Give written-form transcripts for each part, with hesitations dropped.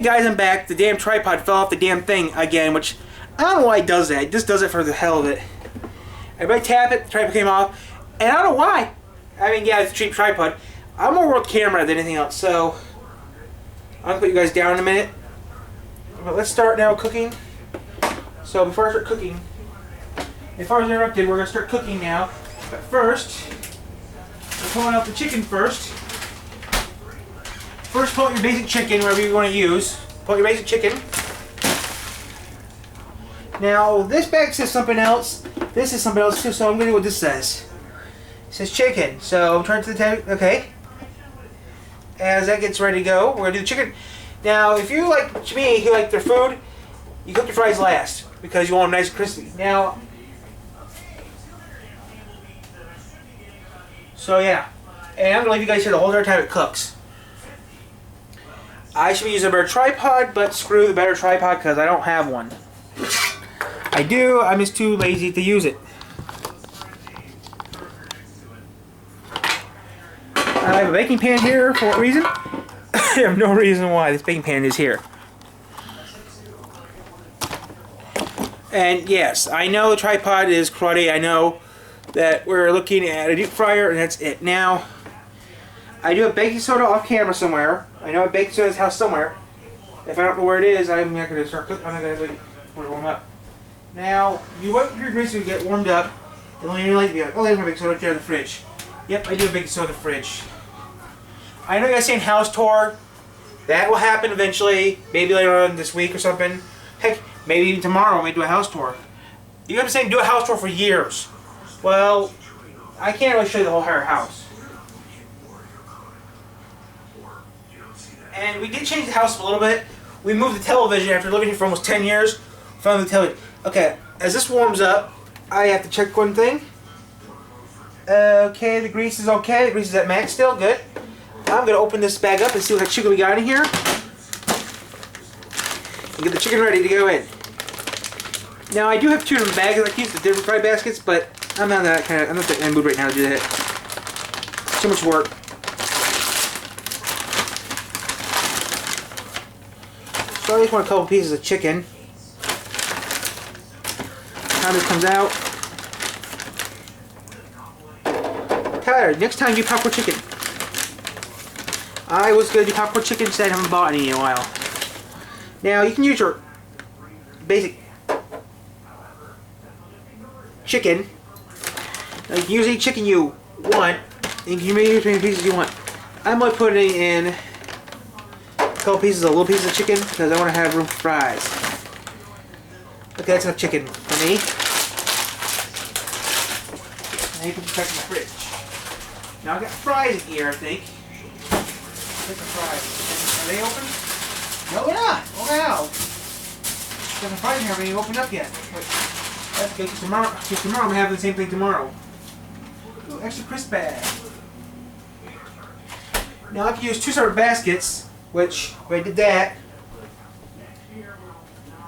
Guys, I'm back. The damn tripod fell off the damn thing again, which I don't know why it does that. It just does it for the hell of it. Everybody tap it, the tripod came off, and I don't know why. I mean, yeah, it's a cheap tripod. I'm more world camera than anything else, so I'm gonna put you guys down in a minute. But let's start now cooking. So before I start cooking, if I was interrupted, we're gonna start cooking now. But first, we're pulling out the chicken first. First, pull out your basic chicken, whatever you want to use. Pull out your basic chicken. Now, this bag says something else. This is something else too, so I'm going to do what this says. It says chicken. So, turn to the tab. Okay. As that gets ready to go, we're going to do the chicken. Now, if you like me, you like their food, you cook your fries last because you want them nice and crispy. Now, so yeah. And I'm going to leave you guys here the whole entire time it cooks. I should be using a better tripod, but screw the better tripod because I don't have one. I do, I'm just too lazy to use it. I have a baking pan here for what reason? I have no reason why this baking pan is here. And yes, I know the tripod is cruddy. I know that we're looking at a deep fryer and that's it. Now, I do have baking soda off camera somewhere. I know I have baking soda in this house somewhere. If I don't know where it is, I'm not going to start cooking. I'm not going to let it warm up. Now, you wait for your grease to get warmed up. And then you like to be like, oh, there's my baking soda right there in the fridge. Yep, I do have baking soda in the fridge. I know you guys saying house tour. That will happen eventually. Maybe later on this week or something. Heck, maybe even tomorrow we do a house tour. You guys have been saying do a house tour for years. Well, I can't really show you the whole entire house. And we did change the house a little bit. We moved the television after living here for almost 10 years. Found the television. Okay, as this warms up, I have to check one thing. Okay, the grease is okay. The grease is at max still. Good. I'm going to open this bag up and see what chicken we got in here. And get the chicken ready to go in. Now, I do have two different bags. I like to use the different fry baskets, but I'm not that kind of. I'm not in the mood right now to do that. Too much work. So I just want a couple pieces of chicken. How this comes out. Tyler, next time do popcorn chicken. I was going to do popcorn chicken, instead I haven't bought any in a while. Now you can use your basic chicken. Now you can use any chicken you want. And you can use as many pieces you want. I'm going to put it in a couple pieces, little pieces of chicken, because I want to have room for fries. Okay, that's enough chicken for me. Now you put this back in the fridge. Now I got fries in here, I think. Look at the fries. Are they open? No, they're not. Oh, wow. The fries in here haven't even opened up yet. But that's good. Tomorrow I'm going to have the same thing tomorrow. Ooh, extra crisp bag. Now I can use two separate baskets. Which, if I did that,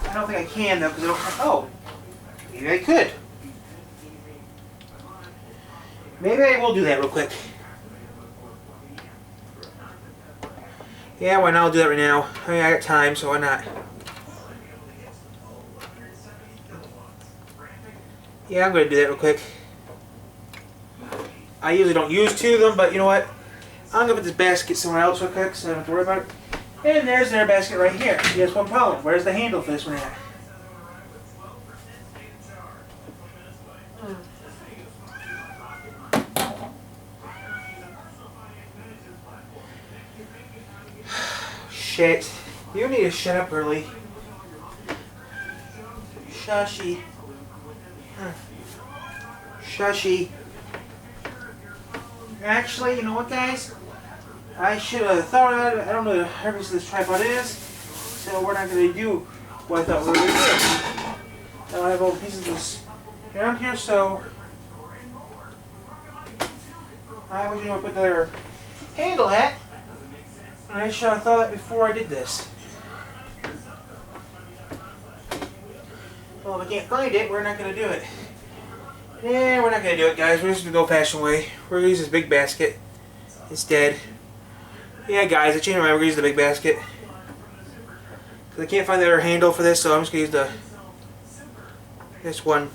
I don't think I can though, because I don't have, oh, maybe I could. Maybe I will do that real quick. Yeah, why not? I'll do that right now. I mean, I got time, so why not? Yeah, I'm going to do that real quick. I usually don't use two of them, but you know what? I'm going to put this basket somewhere else real quick so I don't have to worry about it. And there's their basket right here. Yes, one problem. Where's the handle for this one at? Shit. You need to shut up early. Shushy. Shushy. Actually, you know what, guys? I should have thought of it. I don't know the purpose of this tripod is, so we're not going to do what I thought we were going to do. Now I have all the pieces of this around here, so I was going to put their handle at, and I should have thought that before I did this. Well, if I can't find it, we're not going to do it. Yeah, we're not going to do it, guys. We're just going to go old-fashioned way. We're going to use this big basket instead. Yeah, guys, I changed my mind. We're going to use the big basket. 'Cause I can't find the other handle for this, so I'm just gonna use this one.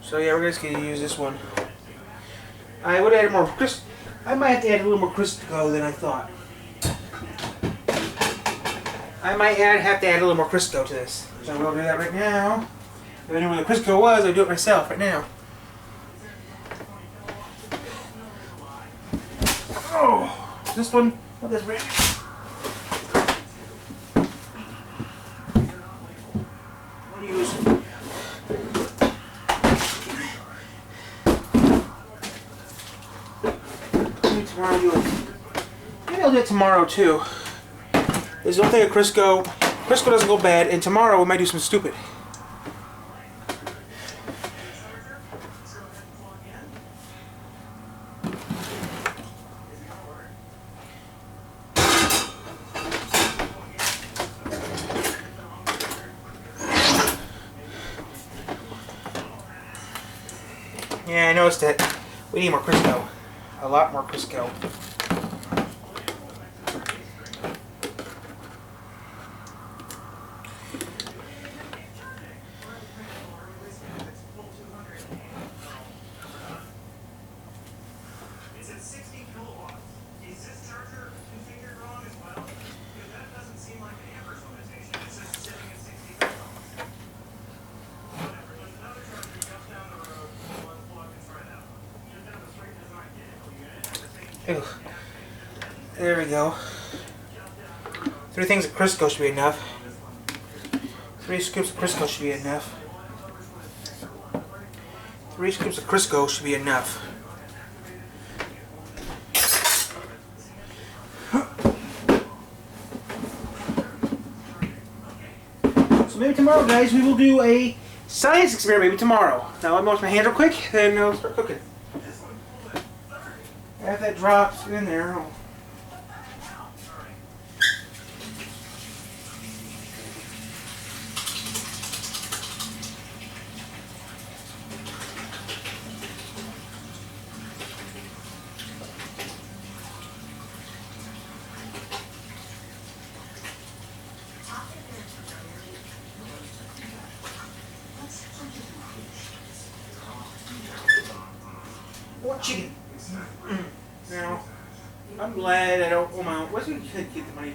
So yeah, we're just gonna use this one. I would add more I might have to add a little more Crisco than I thought. I might have to add a little more Crisco to this. So we'll do that right now. If I knew where the Crisco was, I'd do it myself right now. Oh, this one, not this brand. I'll use. Maybe tomorrow I'll do it. Maybe I'll do it tomorrow too. There's one thing at Crisco. Crisco doesn't go bad, and tomorrow we might do something stupid. Yeah, I noticed that. We need more Crisco. A lot more Crisco. Ew. There we go. 3 things of Crisco should be enough. 3 scoops of Crisco should be enough. 3 scoops of Crisco should be enough. So maybe tomorrow, guys, we will do a science experiment. Maybe tomorrow. Now let me wash my hands real quick, then I'll start cooking. After that drops in there, what chicken? Now, I'm glad I don't. Oh my! What's going to get the money?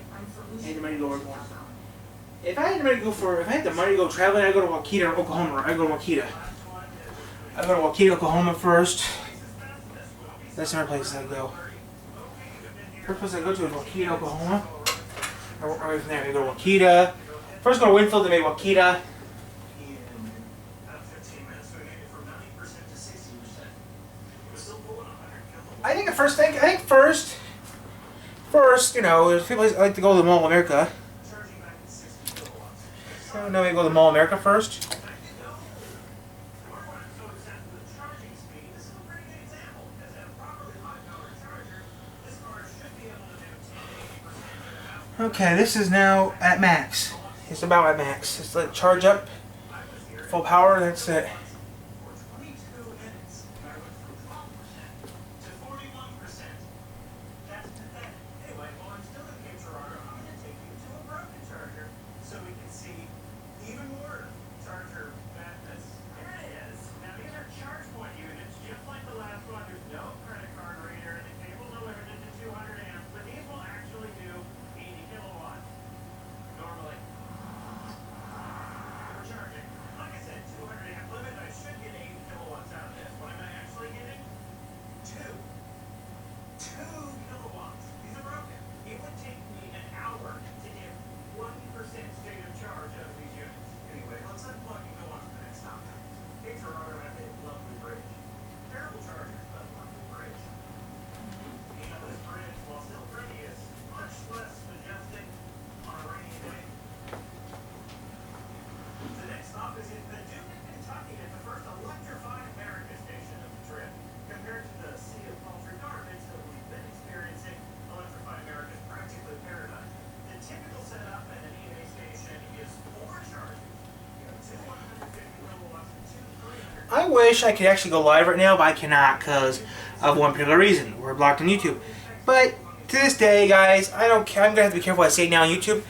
I had the money to go everywhere. If I had the money to go if I had the money to go traveling, I'd go to Waukeeta, Oklahoma. I'd go to Waukeeta. I'd go to Waukeeta, Oklahoma first. That's the other place I'd go. First place I'd go to is Waukeeta, Oklahoma. Right from there, I go to Waukeeta. First go to Winfield, then maybe Waukeeta. I think first, you know, there's people that like to go to the Mall of America. So now we go to the Mall of America first. Okay, this is now at max. It's about at max. Just let it charge up, full power, that's it. I wish I could actually go live right now, but I cannot because of one particular reason. We're blocked on YouTube. But to this day, guys, I don't care. I'm gonna have to be careful what I say now on YouTube.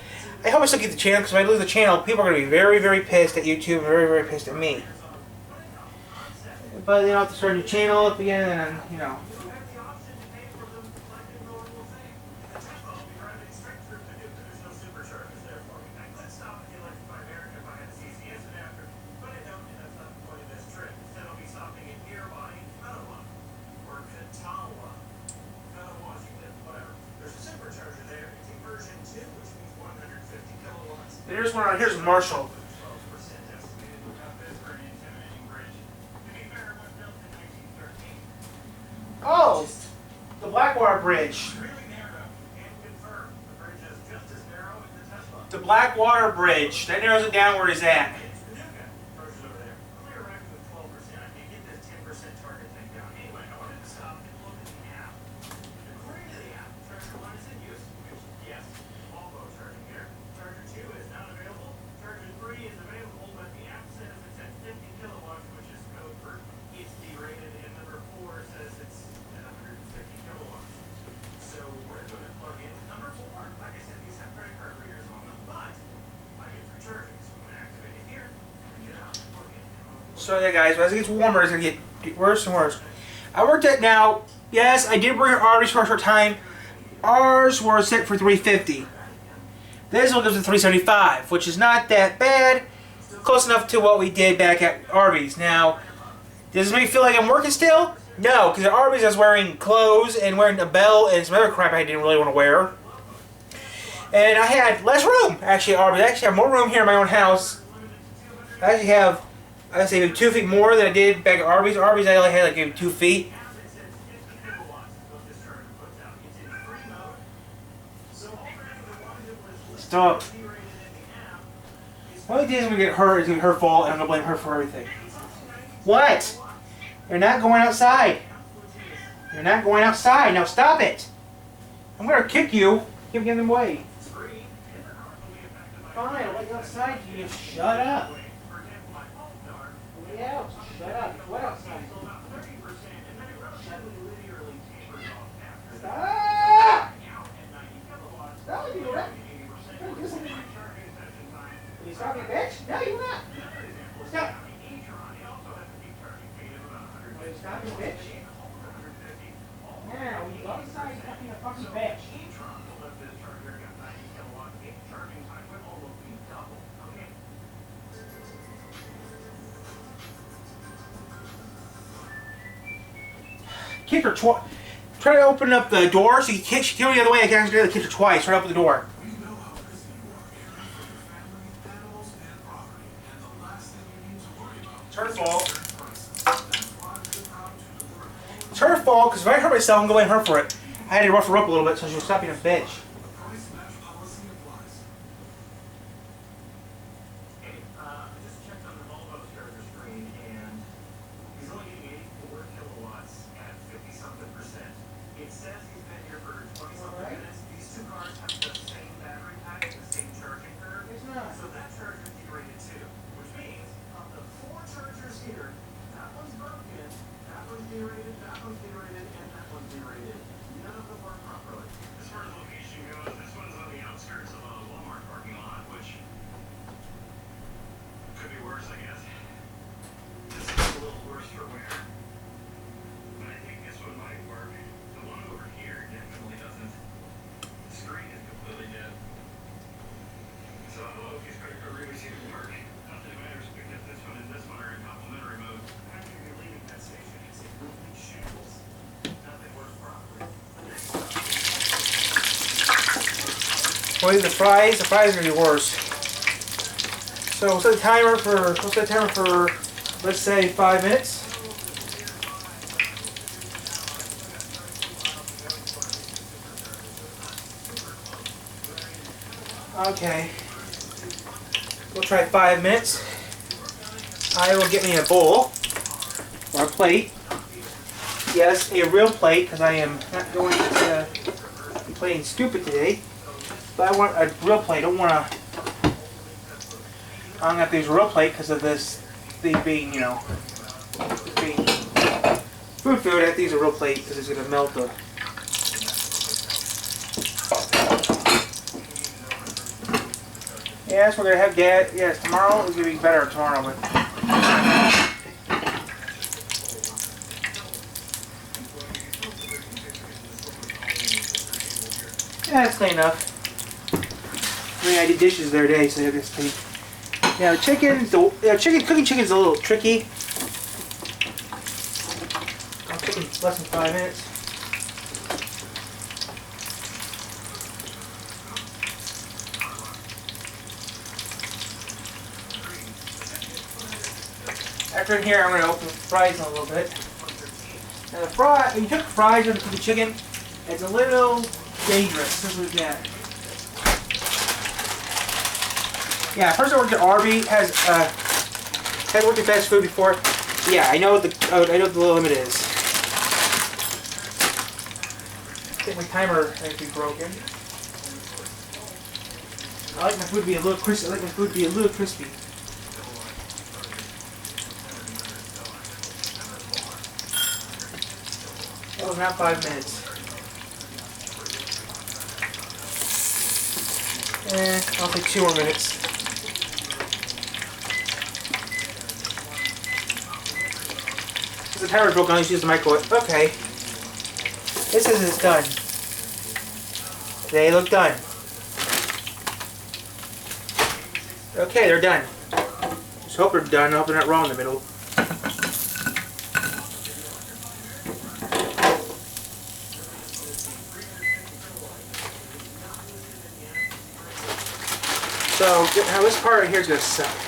I hope I still keep the channel, because if I lose the channel, people are gonna be very, very pissed at YouTube and very, very pissed at me. But then I'll have to start a new channel up again, and you know. Here's one. Here's Marshall. Oh, the Blackwater Bridge. The Blackwater Bridge. That narrows it down where it's at. So yeah, guys, as it gets warmer, it's gonna get worse and worse. I worked at now. Yes, I did bring ours for a short time. Ours were set for 350. This one goes to 375, which is not that bad. Close enough to what we did back at Arby's. Now, does it make me feel like I'm working still? No, because at Arby's I was wearing clothes and wearing a belt and some other crap I didn't really want to wear. And I had less room, actually, at Arby's. I actually have more room here in my own house. I actually have, I'd say, 2 feet more than I did back at Arby's. Arby's, I only had like maybe 2 feet. Stop. The only thing is we get hurt is going to be her fault, and I'm going to blame her for everything. What? You're not going outside. You're not going outside. Now stop it. I'm going to kick you. Keep getting in the way. Fine, I'll let you outside. You just shut up. Yeah, shut up. What outside? Stop! Stop, you right? Will you stop me, bitch? No, you will not. Stop. Will you stop me, bitch? Now, when you go outside, you're fucking a fucking bitch. Kick her twice. Try to open up the door so you can't. She came the other way. I can actually kick her twice. Try to open the door. It's her fault. It's her fault because if I hurt myself, I'm going to blame her for it. I had to rough her up a little bit so she was stopping a bitch. Well, the fries are gonna be worse. So we'll set the timer for let's say 5 minutes. Okay. We'll try 5 minutes. I will get me a bowl or a plate. Yes, a real plate, because I am not going to be playing stupid today. But I want a real plate. I don't want to. I'm gonna have to use a real plate because of this thing being, you know, being food. I have to use a real plate because it's gonna melt the. Yes, we're gonna have gas. Yes, tomorrow is gonna be better tomorrow, but yeah, it's clean enough. I mean, I did dishes the other day, so it's clean. Yeah, cooking chicken's a little tricky. I'm cooking less than 5 minutes. After in here, I'm going to open the fries in a little bit. Now the when you cook fries or the chicken, it's a little dangerous. Simple as that. Yeah, first I worked at Arby. Had worked at fast food before. Yeah, I know what the limit is. I think my timer might be broken. I like my food to be a little crispy. That was not 5 minutes. I'll take 2 more minutes. The timer's broken, I'll just use the microwave. Okay. This says it's done. They look done. Okay, they're done. Just hope they're done. I hope they're not raw in the middle. So, now this part right here is going to suck.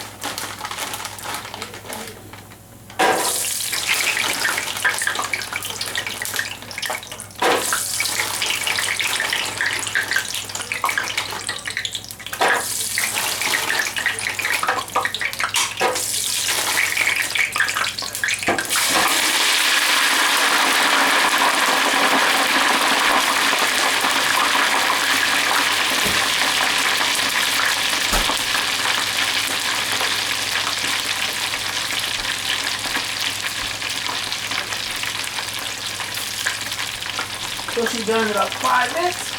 So she's done in about 5 minutes.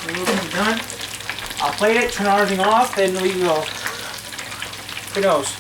Everything's done. I'll plate it, turn everything off, and we go. Who knows?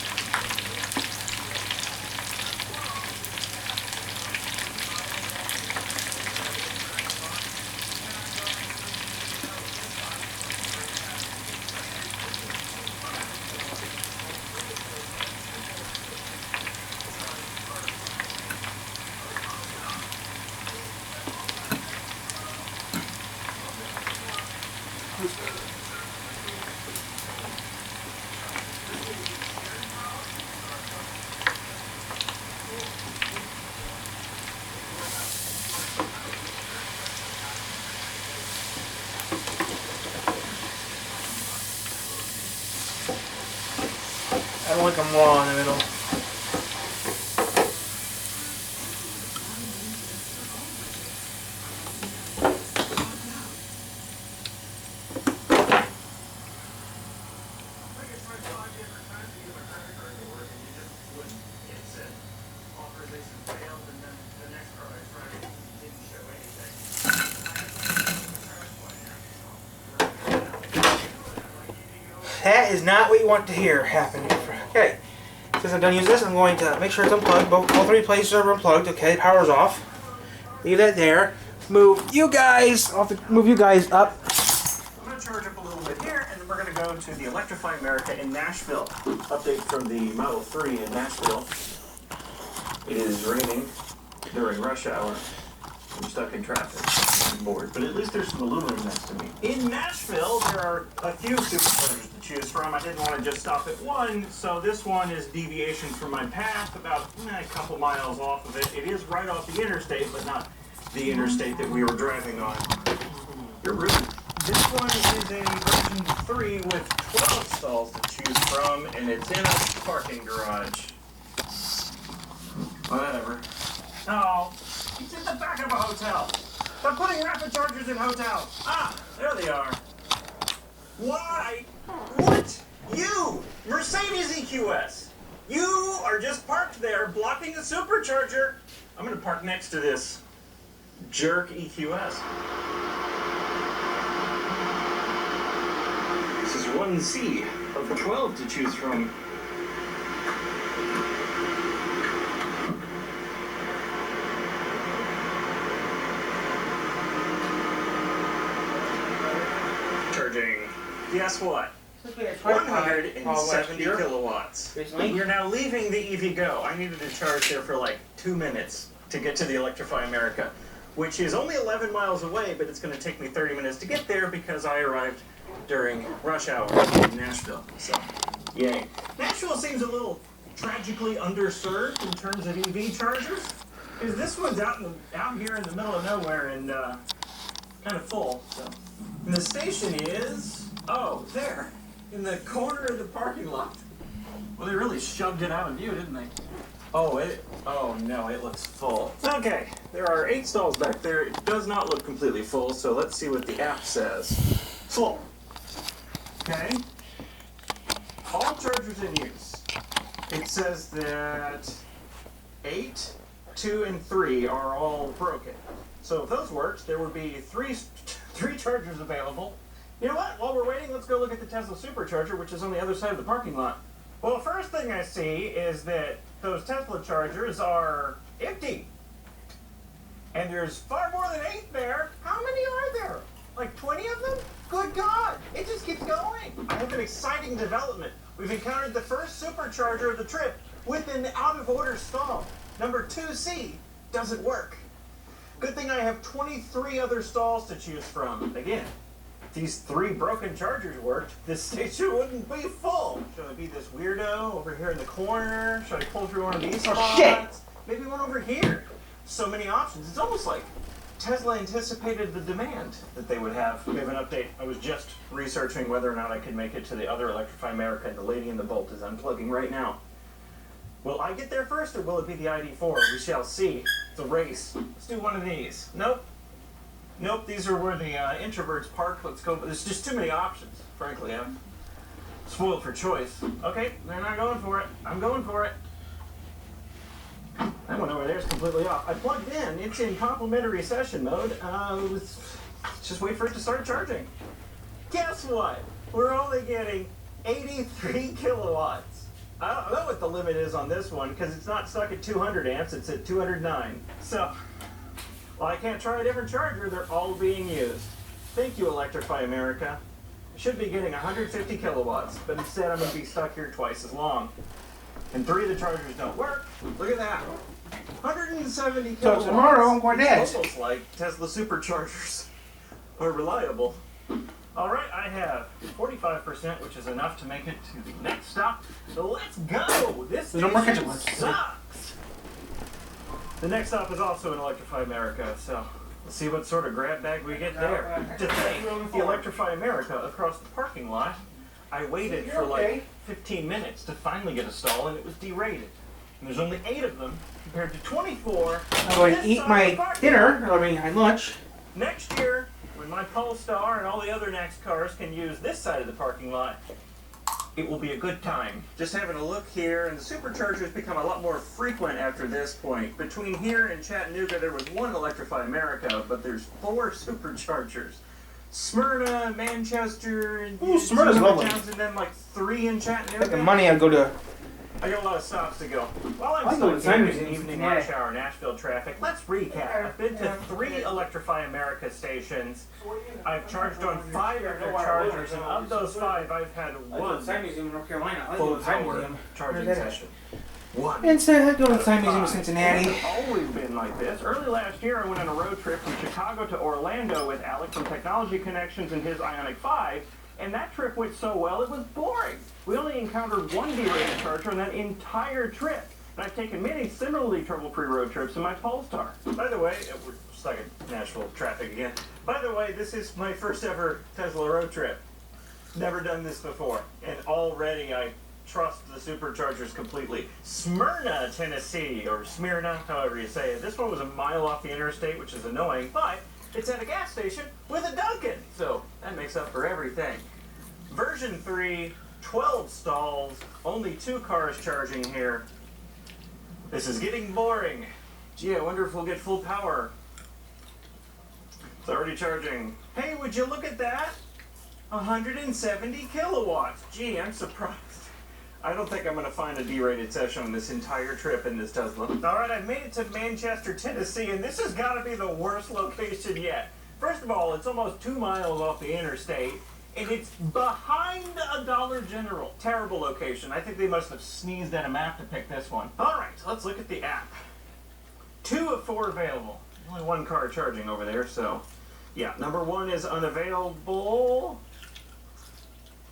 I don't like them raw in the middle. That is not what you want to hear happen. Okay, since I'm done using this, I'm going to make sure it's unplugged. All 3 places are unplugged. Okay, power's off. Leave that there. Move you guys. I'll have to move you guys up. I'm going to charge up a little bit here, and then we're going to go to the Electrify America in Nashville. Update from the Model 3 in Nashville. It is raining during rush hour. I'm stuck in traffic. I'm bored. But at least there's some aluminum next to me. In Nashville, there are a few superchargers to choose from. I didn't want to just stop at one, so this one is deviation from my path, about a couple miles off of it. It is right off the interstate, but not the interstate that we were driving on. You're rude. This one is a version 3 with 12 stalls to choose from, and it's in a parking garage. Whatever. Oh. It's in the back of a hotel. They're putting rapid chargers in hotels. Ah, there they are. Why? What? You, Mercedes EQS. You are just parked there blocking the supercharger. I'm going to park next to this Jerk EQS. This is 1C of the 12 to choose from. Charging, guess what? 170 kilowatts. We're now leaving the EVgo. I needed to charge there for like 2 minutes to get to the Electrify America, which is only 11 miles away, but it's going to take me 30 minutes to get there because I arrived during rush hour in Nashville. So, yay. Nashville seems a little tragically underserved in terms of EV chargers, because this one's out here in the middle of nowhere and kind of full. So, and the station is there in the corner of the parking lot. Well, they really shoved it out of view, didn't they? Oh no, it looks full. Okay, there are 8 stalls back there. It does not look completely full, so let's see what the app says. Full. Okay. All chargers in use. It says that 8, 2, and 3 are all broken. So if those worked, there would be three chargers available. You know what? While we're waiting, let's go look at the Tesla Supercharger, which is on the other side of the parking lot. Well, the first thing I see is that those Tesla chargers are empty. And there's far more than 8 there. How many are there? Like 20 of them? Good God, it just keeps going. I have an exciting development. We've encountered the first supercharger of the trip with an out-of-order stall. Number 2C doesn't work. Good thing I have 23 other stalls to choose from. Again, if these 3 broken chargers worked, this station wouldn't be full. Should I be this weirdo over here in the corner? Should I pull through one of these spots? Shit. Maybe one over here. So many options. It's almost like Tesla anticipated the demand that they would have. We have an update. I was just researching whether or not I could make it to the other Electrify America, and the lady in the Bolt is unplugging right now. Will I get there first, or will it be the ID4? We shall see. It's a race. Let's do one of these. Nope. Nope, these are where the introverts park. Let's go. There's just too many options, frankly. I'm spoiled for choice. Okay, they're not going for it. I'm going for it. That one over there is completely off. I plugged in. It's in complimentary session mode. Let's just wait for it to start charging. Guess what? We're only getting 83 kilowatts. I don't know what the limit is on this one because it's not stuck at 200 amps. It's at 209. So, well, I can't try a different charger. They're all being used. Thank you, Electrify America. I should be getting 150 kilowatts, but instead I'm going to be stuck here twice as long. And 3 of the chargers don't work. Look at that. 170 kilowatts. So tomorrow I'm going to It's almost like Tesla superchargers are reliable. All right, I have 45%, which is enough to make it to the next stop. So let's go. This There's no more ketchup. sucks. The next stop is also in Electrify America, so let's see what sort of grab bag we get there. To thank the Electrify America across the parking lot, I waited for like 15 minutes to finally get a stall, and it was derated. And there's only 8 of them compared to 24. I'm going to eat my dinner, my lunch. Next year, when my Polestar and all the other next cars can use this side of the parking lot, it will be a good time. Just having a look here, and the superchargers become a lot more frequent after this point. Between here and Chattanooga, there was 1 Electrify America, but there's 4 superchargers. Smyrna, Manchester, Ooh, Smyrna's lovely. towns, and then like 3 in Chattanooga. The money I'd go to. I got a lot of stops to go. While I'm I'll go stuck to here Simon in evening rush hour Nashville traffic, let's recap. I've been to 3 Electrify America stations. I've charged on 5 of their chargers, and of those 5, I've had 1 Museum in North Carolina. full power charging session. 1. Instead, I'd go to the Science Museum in Cincinnati. It's always been like this. Early last year, I went on a road trip from Chicago to Orlando with Alex from Technology Connections and his Ioniq 5, and that trip went so well it was boring. We only encountered 1 derated charger on that entire trip. And I've taken many similarly trouble-free road trips in my Polestar. By the way, we're stuck in Nashville traffic again. By the way, this is my first ever Tesla road trip. Never done this before, and already I trust the superchargers completely. Smyrna, Tennessee, or Smyrna, however you say it. This one was a mile off the interstate, which is annoying, but it's at a gas station with a Dunkin', so that makes up for everything. Version 3, 12 stalls, only 2 cars charging here. This is getting boring. Gee, I wonder if we'll get full power It's already charging. Hey, would you look at that? 170 kilowatts. Gee, I'm surprised. I don't think I'm going to find a D-rated session on this entire trip in this Tesla. All right, I've made it to Manchester, Tennessee, and this has got to be the worst location yet. First of all, it's almost 2 miles off the interstate, and it's behind a Dollar General. Terrible location. I think they must have sneezed at a map to pick this one. All right, let's look at the app. 2 of 4 available. Only 1 car charging over there, so yeah, number 1 is unavailable.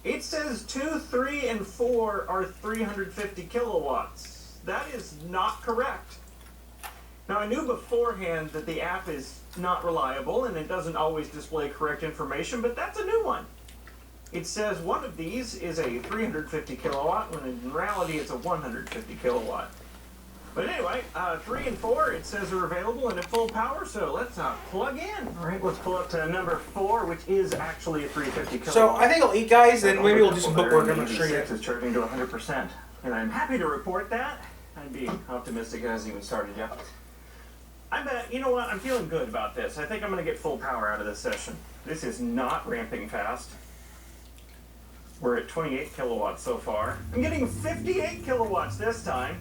It says 2, 3, and 4 are 350 kilowatts. That is not correct. Now, I knew beforehand that the app is not reliable and it doesn't always display correct information, but that's a new one. It says one of these is a 350 kilowatt, when in reality it's a 150 kilowatt. But anyway, 3 and 4, it says are available and at full power, so let's plug in. All right, let's pull up to number 4, which is actually a 350 kilowatt. So I think I'll eat, guys, and maybe we'll do some bookwork. I'm not sure yet. It's charging to 100%, and I'm happy to report that. I'd be optimistic it hasn't even started yet. I bet, you know what, I'm feeling good about this. I think I'm going to get full power out of this session. This is not ramping fast. We're at 28 kilowatts so far. I'm getting 58 kilowatts this time.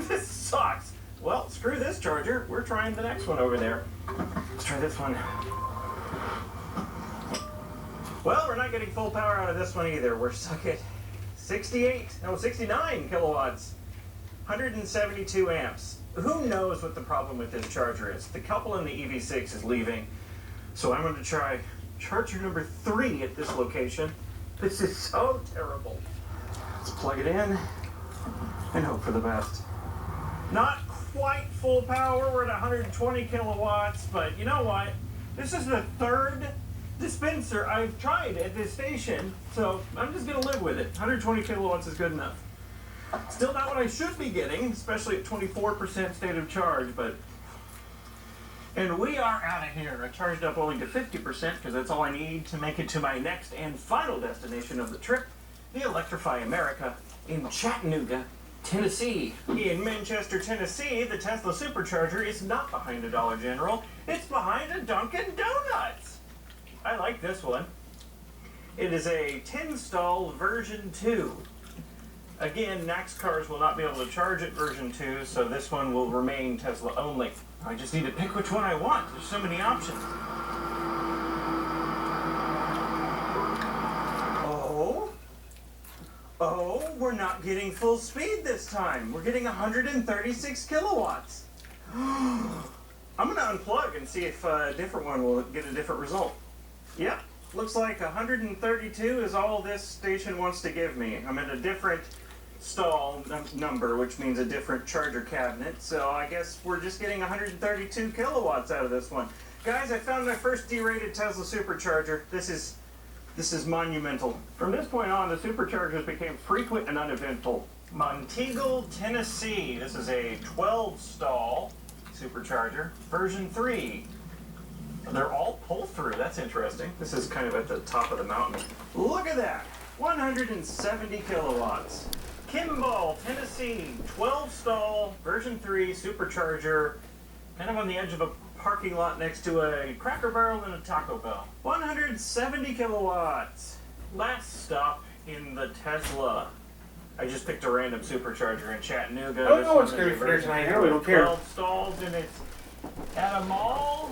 This sucks. Well, screw this charger. We're trying the next one over there. Let's try this one. Well, we're not getting full power out of this one either. We're stuck at 69 kilowatts. 172 amps. Who knows what the problem with this charger is? The couple in the EV6 is leaving. So I'm going to try charger number 3 at this location. This is so terrible. Let's plug it in and hope for the best. Not quite full power. We're at 120 kilowatts, but you know what? This is the 3rd dispenser I've tried at this station, so I'm just going to live with it. 120 kilowatts is good enough. Still not what I should be getting, especially at 24% state of charge, but... And we are out of here. I charged up only to 50% because that's all I need to make it to my next and final destination of the trip, the Electrify America in Chattanooga, Tennessee. In Manchester, Tennessee, the Tesla supercharger is not behind a Dollar General. It's behind a Dunkin' Donuts. I like this one. It is a 10-stall version 2. Again, Next cars will not be able to charge at version 2, so this one will remain Tesla only. I just need to pick which one I want. There's so many options. Oh, we're not getting full speed this time. We're getting 136 kilowatts. I'm going to unplug and see if a different one will get a different result. Yep, looks like 132 is all this station wants to give me. I'm at a different stall number, which means a different charger cabinet, so I guess we're just getting 132 kilowatts out of this one. Guys, I found my first D-rated Tesla supercharger. This is monumental. From this point on, the superchargers became frequent and uneventful. Monteagle, Tennessee. This is a 12-stall supercharger, version 3. They're all pull-through. That's interesting. This is kind of at the top of the mountain. Look at that. 170 kilowatts. Kimball, Tennessee, 12-stall, version 3 supercharger, kind of on the edge of a parking lot next to a Cracker Barrel and a Taco Bell. 170 kilowatts. Last stop in the Tesla. I just picked a random supercharger in Chattanooga. Oh, no one's going to be for tonight. No, we don't care. 12 stalls, and it's at a mall.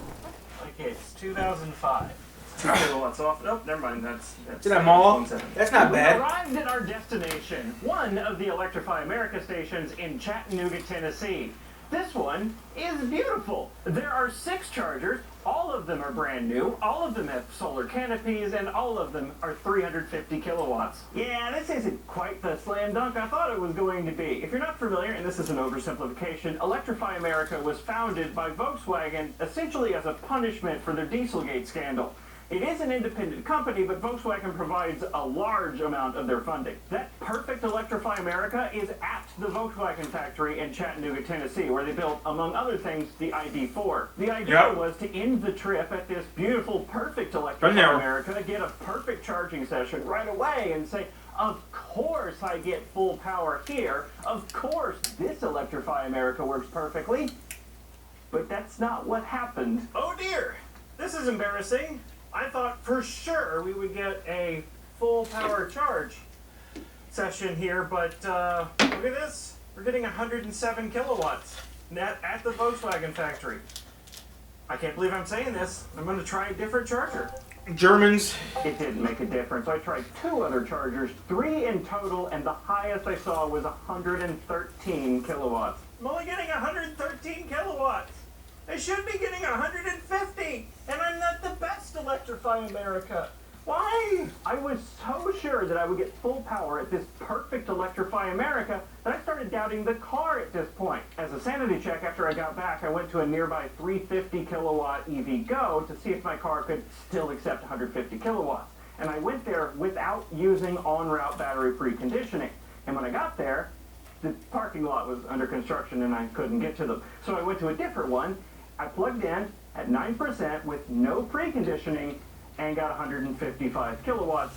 Okay, it's 2005. 2 kilowatts off. Nope, never mind. That's in a mall? That's not bad. We arrived at our destination, one of the Electrify America stations in Chattanooga, Tennessee. This one is beautiful. There are 6 chargers. All of them are brand new. All of them have solar canopies, and all of them are 350 kilowatts. Yeah, this isn't quite the slam dunk I thought it was going to be. If you're not familiar, and this is an oversimplification, Electrify America was founded by Volkswagen essentially as a punishment for their Dieselgate scandal. It is an independent company, but Volkswagen provides a large amount of their funding. That perfect Electrify America is at the Volkswagen factory in Chattanooga, Tennessee, where they built, among other things, the ID4. The idea was to end the trip at this beautiful, perfect Electrify America, get a perfect charging session right away, and say, of course I get full power here. Of course this Electrify America works perfectly. But that's not what happened. Oh dear! This is embarrassing. I thought for sure we would get a full power charge session here, but look at this. We're getting 107 kilowatts net at the Volkswagen factory. I can't believe I'm saying this. I'm going to try a different charger. Germans. It didn't make a difference. I tried 2 other chargers, 3 in total, and the highest I saw was 113 kilowatts. I'm only getting 113 kilowatts. I should be getting 150, and I'm not the best Electrify America. Why? I was so sure that I would get full power at this perfect Electrify America that I started doubting the car at this point. As a sanity check after I got back, I went to a nearby 350 kilowatt EV Go to see if my car could still accept 150 kilowatts. And I went there without using en-route battery preconditioning. And when I got there, the parking lot was under construction and I couldn't get to them. So I went to a different one. I plugged in at 9% with no preconditioning and got 155 kilowatts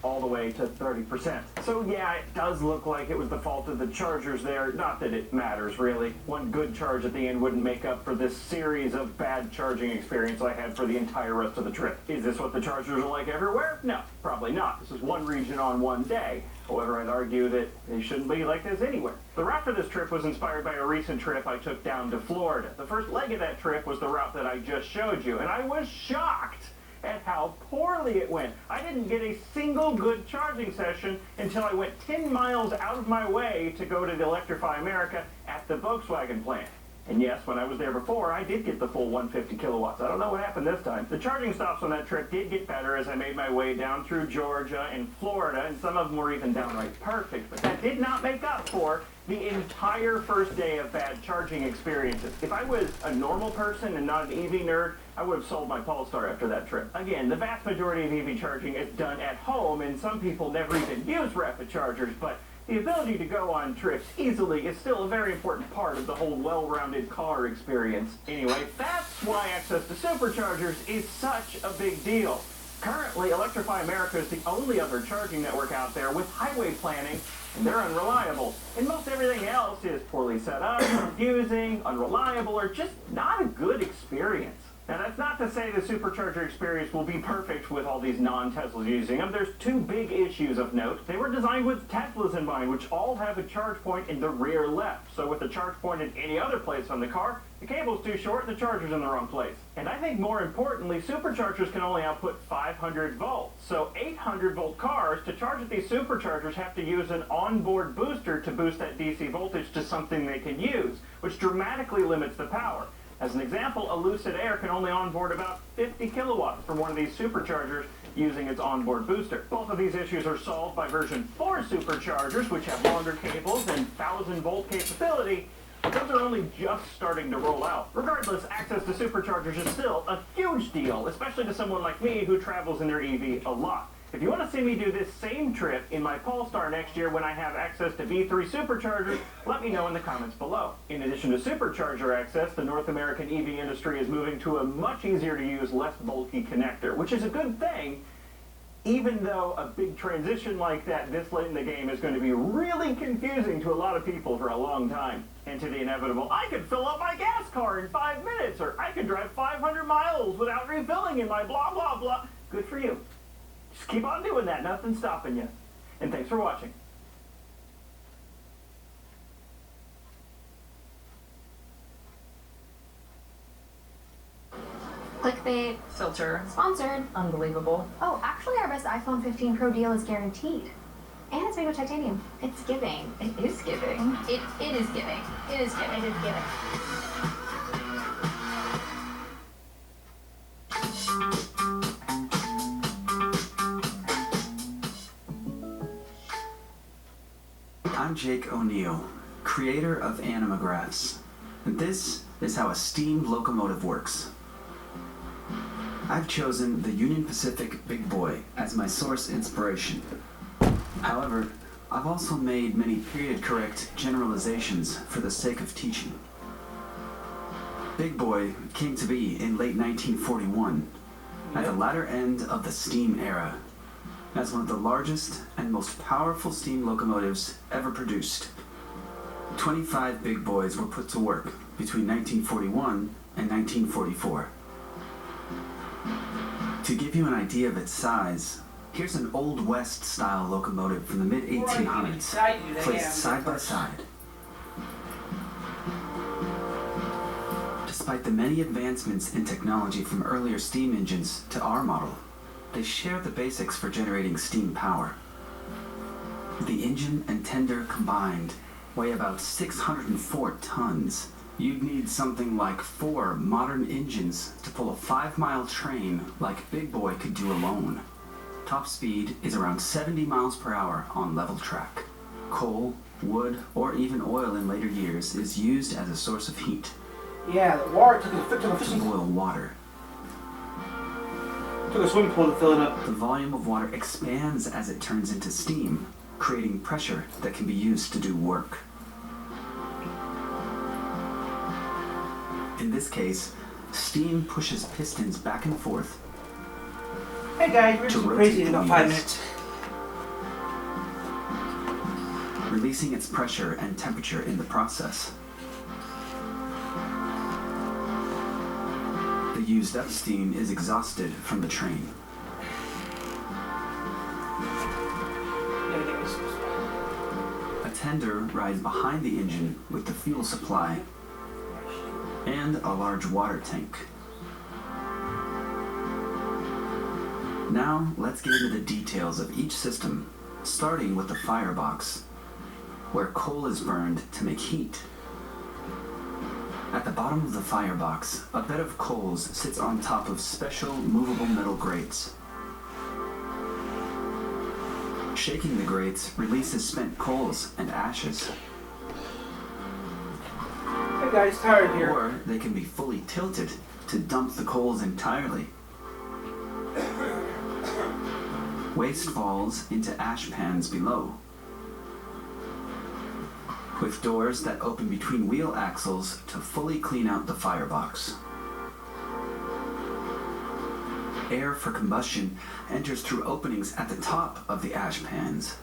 all the way to 30%. So yeah, it does look like it was the fault of the chargers there. Not that it matters, really. One good charge at the end wouldn't make up for this series of bad charging experience I had for the entire rest of the trip. Is this what the chargers are like everywhere? No, probably not. This is one region on one day. However, I'd argue that they shouldn't be like this anywhere. The route for this trip was inspired by a recent trip I took down to Florida. The first leg of that trip was the route that I just showed you, and I was shocked at how poorly it went. I didn't get a single good charging session until I went 10 miles out of my way to go to the Electrify America at the Volkswagen plant. And yes, when I was there before, I did get the full 150 kilowatts. I don't know what happened this time. The charging stops on that trip did get better as I made my way down through Georgia and Florida, and some of them were even downright perfect. But that did not make up for the entire first day of bad charging experiences. If I was a normal person and not an EV nerd, I would have sold my Polestar after that trip. Again, the vast majority of EV charging is done at home, and some people never even use rapid chargers, but the ability to go on trips easily is still a very important part of the whole well-rounded car experience. Anyway, that's why access to superchargers is such a big deal. Currently, Electrify America is the only other charging network out there with highway planning, and they're unreliable. And most everything else is poorly set up, confusing, unreliable, or just not a good experience. Now, that's not to say the supercharger experience will be perfect with all these non-Teslas using them. There's 2 big issues of note. They were designed with Teslas in mind, which all have a charge point in the rear left. So with the charge point in any other place on the car, the cable's too short and the charger's in the wrong place. And I think more importantly, superchargers can only output 500 volts. So 800 volt cars, to charge at these superchargers, have to use an onboard booster to boost that DC voltage to something they can use, which dramatically limits the power. As an example, a Lucid Air can only onboard about 50 kilowatts from one of these superchargers using its onboard booster. Both of these issues are solved by version 4 superchargers, which have longer cables and 1000 volt capability, but those are only just starting to roll out. Regardless, access to superchargers is still a huge deal, especially to someone like me who travels in their EV a lot. If you want to see me do this same trip in my Polestar next year when I have access to V3 superchargers, let me know in the comments below. In addition to supercharger access, the North American EV industry is moving to a much easier to use, less bulky connector, which is a good thing, even though a big transition like that this late in the game is going to be really confusing to a lot of people for a long time. And to the inevitable, I could fill up my gas car in 5 minutes, or I could drive 500 miles without refilling in my blah, blah, blah. Good for you. Just keep on doing that, nothing's stopping you. And thanks for watching. Clickbait. Filter. Sponsored. Unbelievable. Oh, actually our best iPhone 15 Pro deal is guaranteed. And it's made with titanium. It's giving. It is giving. It is giving. It is giving. It is giving. I'm Jake O'Neill, creator of Animagraphs, and this is how a steam locomotive works. I've chosen the Union Pacific Big Boy as my source inspiration. However, I've also made many period-correct generalizations for the sake of teaching. Big Boy came to be in late 1941, at the latter end of the steam era, as one of the largest and most powerful steam locomotives ever produced. 25 Big Boys were put to work between 1941 and 1944. To give you an idea of its size, here's an Old West style locomotive from the mid-1800s, placed side by side. Despite the many advancements in technology from earlier steam engines to our model, they share the basics for generating steam power. The engine and tender combined weigh about 604 tons. You'd need something like 4 modern engines to pull a 5-mile train like Big Boy could do alone. Top speed is around 70 miles per hour on level track. Coal, wood, or even oil in later years is used as a source of heat. Yeah, the water took a To boil water. Took a swimming pool to fill it up. The volume of water expands as it turns into steam, creating pressure that can be used to do work. In this case, steam pushes pistons back and forth. Hey guys, we're To just rotate crazy in the about 5 wheels. minutes. Releasing its pressure and temperature in the process. The used up steam is exhausted from the train. A tender rides behind the engine with the fuel supply and a large water tank. Now let's get into the details of each system, starting with the firebox, where coal is burned to make heat. At the bottom of the firebox, a bed of coals sits on top of special movable metal grates. Shaking the grates releases spent coals and ashes. Hey guys, tired here. Or they can be fully tilted to dump the coals entirely. Waste falls into ash pans below, with doors that open between wheel axles to fully clean out the firebox. Air for combustion enters through openings at the top of the ash pans.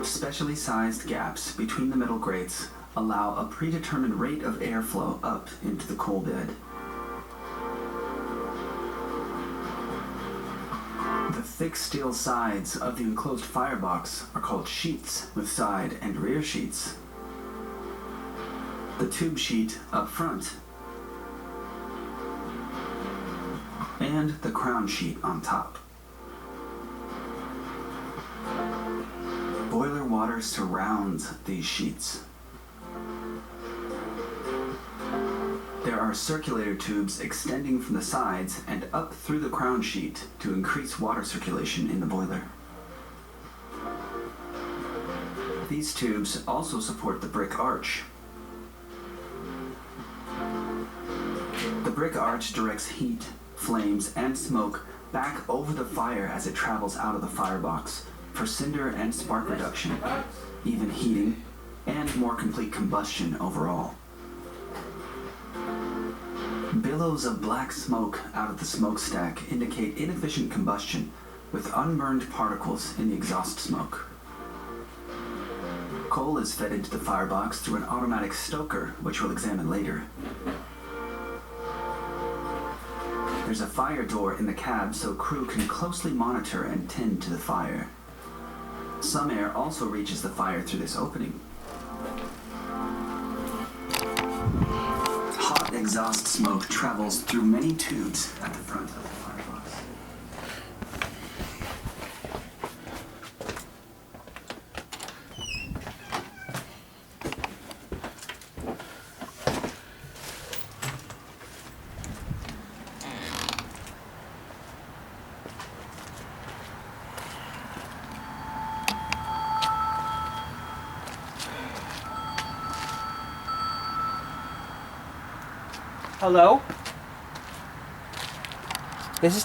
Specially sized gaps between the metal grates allow a predetermined rate of airflow up into the coal bed. The thick steel sides of the enclosed firebox are called sheets with side and rear sheets. The tube sheet up front and the crown sheet on top. Boiler water surrounds these sheets. There are circulator tubes extending from the sides and up through the crown sheet to increase water circulation in the boiler. These tubes also support the brick arch. The brick arch directs heat, flames, and smoke back over the fire as it travels out of the firebox for cinder and spark reduction, even heating, and more complete combustion overall. Billows of black smoke out of the smokestack indicate inefficient combustion with unburned particles in the exhaust smoke. Coal is fed into the firebox through an automatic stoker, which we'll examine later. There's a fire door in the cab so crew can closely monitor and tend to the fire. Some air also reaches the fire through this opening. Hot exhaust smoke travels through many tubes at the front of the firebox. Hello? This is